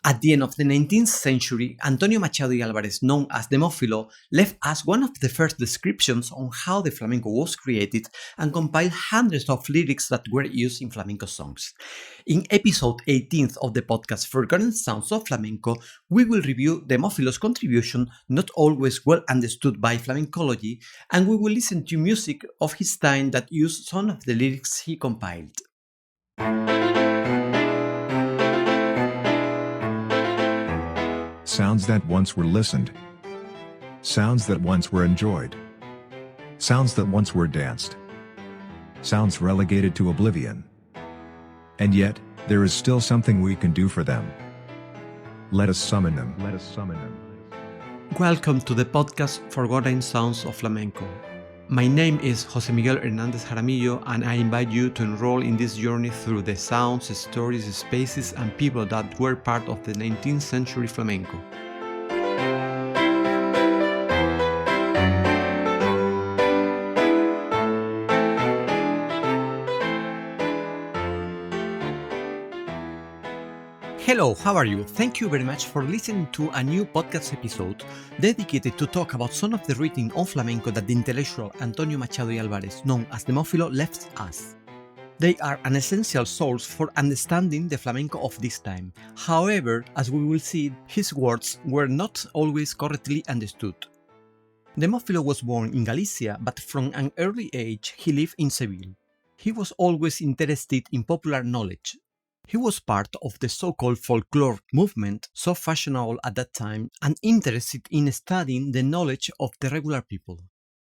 At the end of the 19th century, Antonio Machado y Álvarez, known as Demófilo, left us one of the first descriptions on how the flamenco was created and compiled hundreds of lyrics that were used in flamenco songs. In episode 18th of the podcast Forgotten Sounds of Flamenco, we will review Demófilo's contribution, not always well understood by flamencology, and we will listen to music of his time that used some of the lyrics he compiled. Sounds that once were listened. Sounds that once were enjoyed. Sounds that once were danced. Sounds relegated to oblivion. And yet, there is still something we can do for them. Let us summon them. Let us summon them. Welcome to the podcast Forgotten Sounds of Flamenco. My name is José Miguel Hernández Jaramillo, and I invite you to enroll in this journey through the sounds, stories, spaces, and people that were part of the 19th century flamenco. Hello, how are you? Thank you very much for listening to a new podcast episode dedicated to talk about some of the writing on flamenco that the intellectual Antonio Machado y Álvarez, known as Demófilo, left us. They are an essential source for understanding the flamenco of this time. However, as we will see, his words were not always correctly understood. Demófilo was born in Galicia, but from an early age he lived in Seville. He was always interested in popular knowledge. He was part of the so-called folklore movement, so fashionable at that time, and interested in studying the knowledge of the regular people.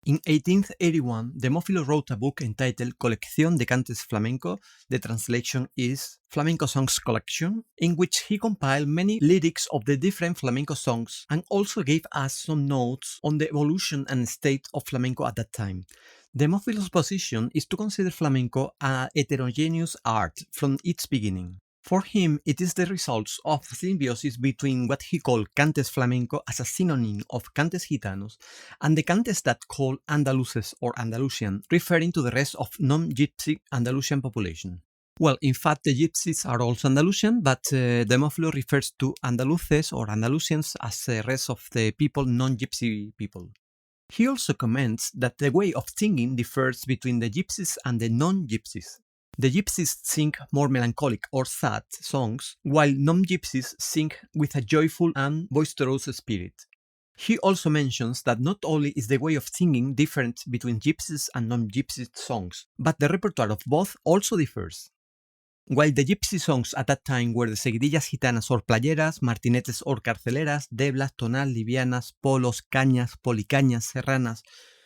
In 1881, Demófilo wrote a book entitled Colección de Cantes Flamenco, the translation is Flamenco Songs Collection, in which he compiled many lyrics of the different flamenco songs and also gave us some notes on the evolution and state of flamenco at that time. Demófilo's position is to consider flamenco a heterogeneous art from its beginning. For him, it is the result of a symbiosis between what he called cantes flamenco as a synonym of cantes gitanos and the cantes that call Andaluces or Andalusian, referring to the rest of non-gypsy Andalusian population. Well, in fact, the gypsies are also Andalusian, but Demófilo refers to Andaluces or Andalusians as the rest of the people, non-gypsy people. He also comments that the way of singing differs between the gypsies and the non-gypsies. The gypsies sing more melancholic or sad songs, while non-gypsies sing with a joyful and boisterous spirit. He also mentions that not only is the way of singing different between gypsies and non-gypsy songs, but the repertoire of both also differs. While the gypsy songs at that time were the seguidillas gitanas or playeras, martinetes or carceleras, deblas, tonal, livianas, polos, cañas, policañas, serranas,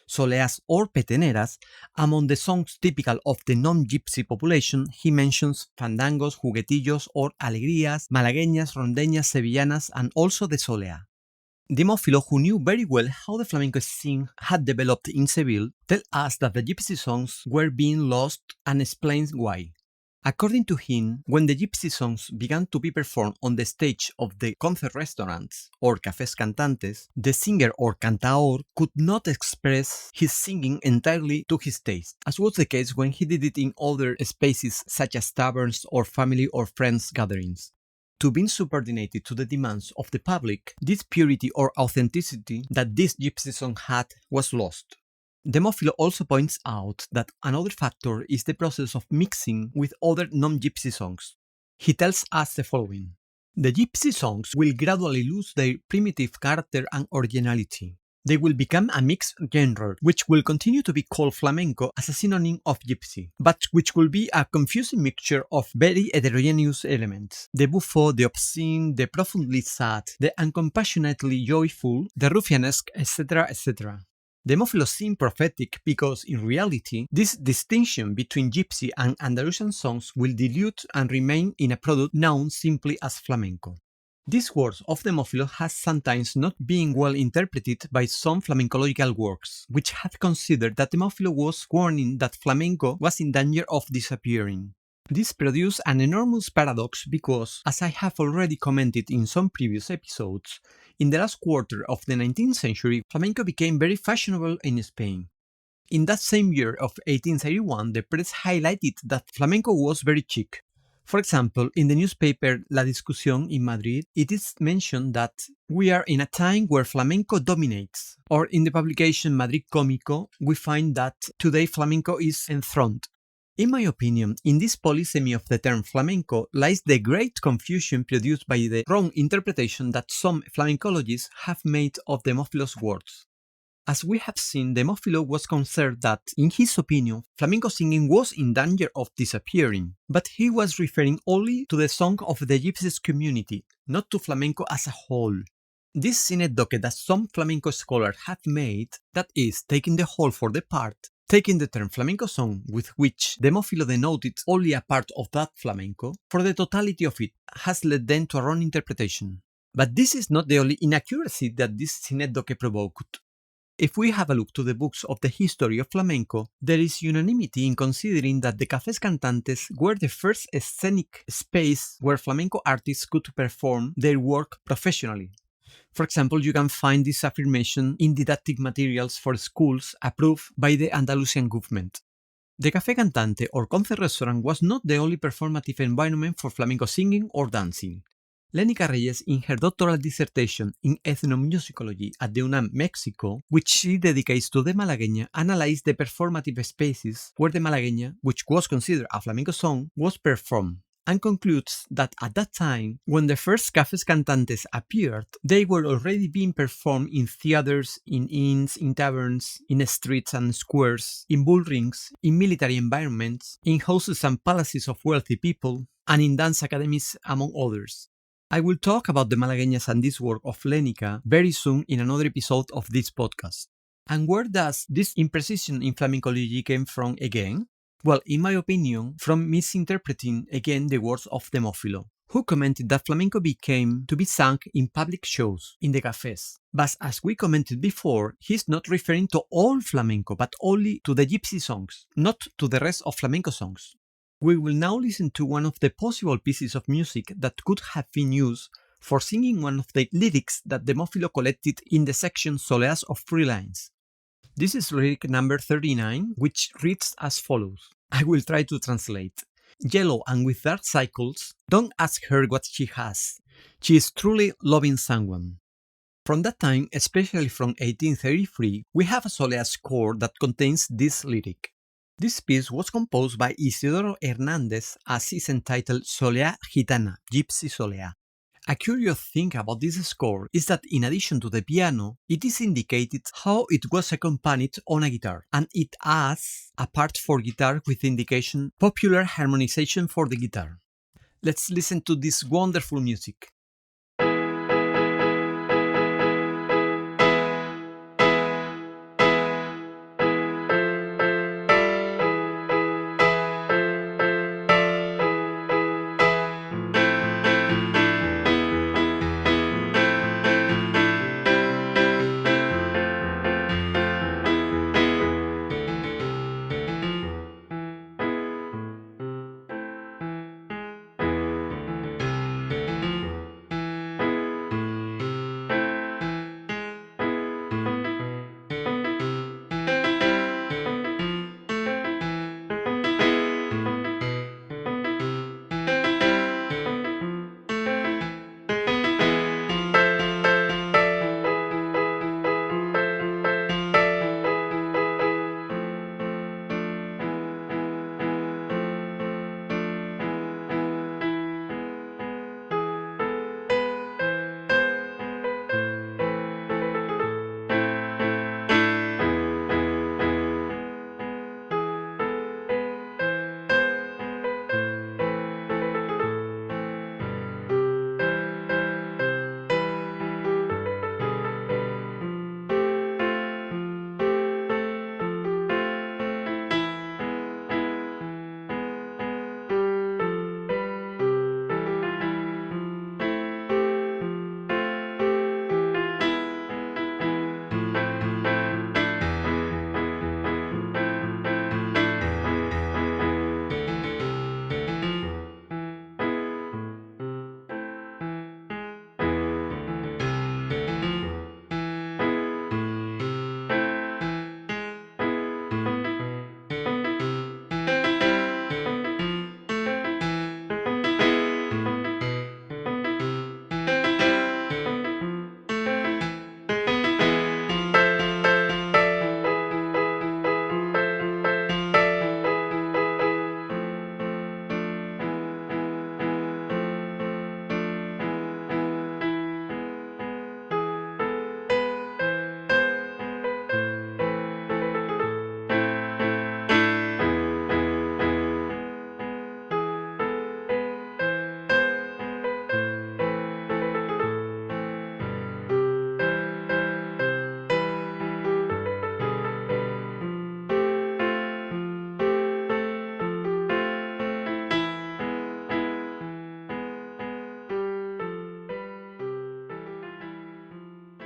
soleas or peteneras, among the songs typical of the non-gypsy population, he mentions fandangos, juguetillos or alegrías, malagueñas, rondeñas, sevillanas, and also the solea. Demófilo, who knew very well how the flamenco scene had developed in Seville, tells us that the gypsy songs were being lost and explains why. According to him, when the gypsy songs began to be performed on the stage of the concert restaurants or cafés cantantes, the singer or cantaor could not express his singing entirely to his taste, as was the case when he did it in other spaces such as taverns or family or friends gatherings. To be subordinated to the demands of the public, this purity or authenticity that this gypsy song had was lost. Demófilo also points out that another factor is the process of mixing with other non-gypsy songs. He tells us the following: the gypsy songs will gradually lose their primitive character and originality. They will become a mixed genre, which will continue to be called flamenco as a synonym of gypsy, but which will be a confusing mixture of very heterogeneous elements: the buffo, the obscene, the profoundly sad, the uncompassionately joyful, the ruffianesque, etc., etc. Demófilo seemed prophetic because, in reality, this distinction between gypsy and Andalusian songs will dilute and remain in a product known simply as flamenco. These words of Demófilo has sometimes not been well interpreted by some flamencological works, which have considered that Demófilo was warning that flamenco was in danger of disappearing. This produced an enormous paradox because, as I have already commented in some previous episodes, in the last quarter of the 19th century, flamenco became very fashionable in Spain. In that same year of 1831, the press highlighted that flamenco was very chic. For example, in the newspaper La Discusión in Madrid, it is mentioned that we are in a time where flamenco dominates. Or in the publication Madrid Cómico, we find that today flamenco is enthroned. In my opinion, in this polysemy of the term flamenco lies the great confusion produced by the wrong interpretation that some flamencologists have made of Demófilo's words. As we have seen, Demófilo was concerned that, in his opinion, flamenco singing was in danger of disappearing, but he was referring only to the song of the gypsies community, not to flamenco as a whole. This synecdoche that some flamenco scholars have made, that is, taking the whole for the part, taking the term flamenco song, with which Demófilo denoted only a part of that flamenco, for the totality of it, has led them to a wrong interpretation. But this is not the only inaccuracy that this synecdoche provoked. If we have a look to the books of the history of flamenco, there is unanimity in considering that the cafés cantantes were the first scenic space where flamenco artists could perform their work professionally. For example, you can find this affirmation in didactic materials for schools approved by the Andalusian government. The café cantante or concert restaurant was not the only performative environment for flamenco singing or dancing. Lénica Reyes, in her doctoral dissertation in ethnomusicology at the UNAM, Mexico, which she dedicates to the malagueña, analyzed the performative spaces where the malagueña, which was considered a flamenco song, was performed, and concludes that at that time, when the first cafés cantantes appeared, they were already being performed in theaters, in inns, in taverns, in streets and squares, in bullrings, in military environments, in houses and palaces of wealthy people, and in dance academies, among others. I will talk about the malagueñas and this work of Lénica very soon in another episode of this podcast. And where does this imprecision in flamencology came from again? Well, in my opinion, from misinterpreting again the words of Demófilo, who commented that flamenco became to be sung in public shows, in the cafés. But as we commented before, he's not referring to all flamenco, but only to the gypsy songs, not to the rest of flamenco songs. We will now listen to one of the possible pieces of music that could have been used for singing one of the lyrics that Demófilo collected in the section Soleás of Free Lines. This is lyric number 39, which reads as follows. I will try to translate. Yellow and with dark cycles, don't ask her what she has. She is truly loving someone. From that time, especially from 1833, we have a Soleá score that contains this lyric. This piece was composed by Isidoro Hernández as is entitled Soleá Gitana, Gypsy Soleá. A curious thing about this score is that in addition to the piano, it is indicated how it was accompanied on a guitar, and it has a part for guitar with the indication popular harmonization for the guitar. Let's listen to this wonderful music.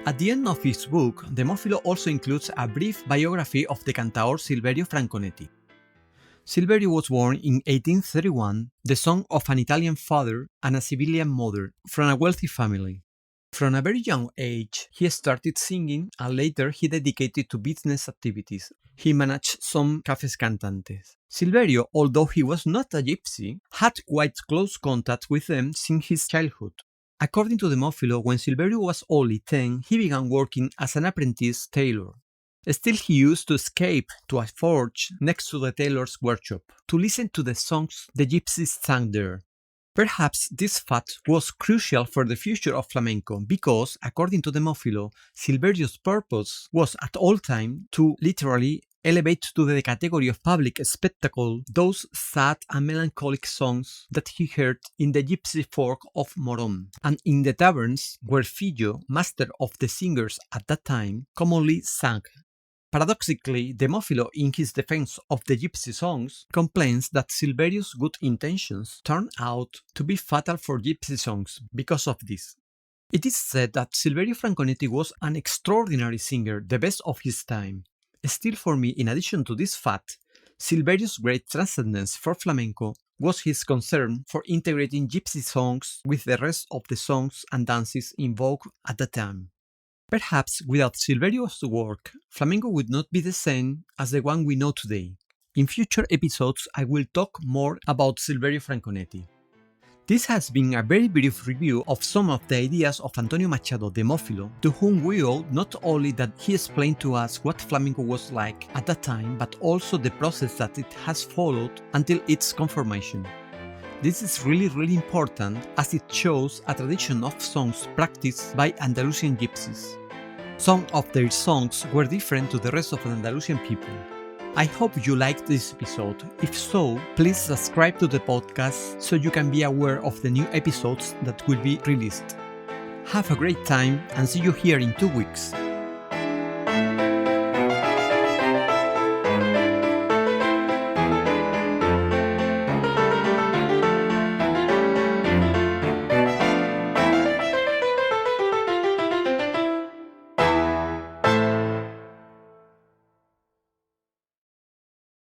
At the end of his book, Demófilo also includes a brief biography of the cantaor Silverio Franconetti. Silverio was born in 1831, the son of an Italian father and a Sicilian mother, from a wealthy family. From a very young age, he started singing and later he dedicated to business activities. He managed some cafés cantantes. Silverio, although he was not a gypsy, had quite close contact with them since his childhood. According to Demófilo, when Silverio was only 10, he began working as an apprentice tailor. Still, he used to escape to a forge next to the tailor's workshop to listen to the songs the gypsies sang there. Perhaps this fact was crucial for the future of flamenco because, according to Demófilo, Silverio's purpose was at all times to literally elevate to the category of public spectacle those sad and melancholic songs that he heard in the gypsy folk of Moron, and in the taverns where Fillo, master of the singers at that time, commonly sang. Paradoxically, Demófilo, in his defense of the gypsy songs, complains that Silverio's good intentions turned out to be fatal for gypsy songs because of this. It is said that Silverio Franconetti was an extraordinary singer, the best of his time. Still, for me, in addition to this fact, Silverio's great transcendence for flamenco was his concern for integrating gypsy songs with the rest of the songs and dances in vogue at the time. Perhaps without Silverio's work, flamenco would not be the same as the one we know today. In future episodes, I will talk more about Silverio Franconetti. This has been a very brief review of some of the ideas of Antonio Machado Demófilo, to whom we owe not only that he explained to us what flamenco was like at that time, but also the process that it has followed until its confirmation. This is really important as it shows a tradition of songs practiced by Andalusian gypsies. Some of their songs were different to the rest of the Andalusian people. I hope you liked this episode. If so, please subscribe to the podcast so you can be aware of the new episodes that will be released. Have a great time and see you here in 2 weeks.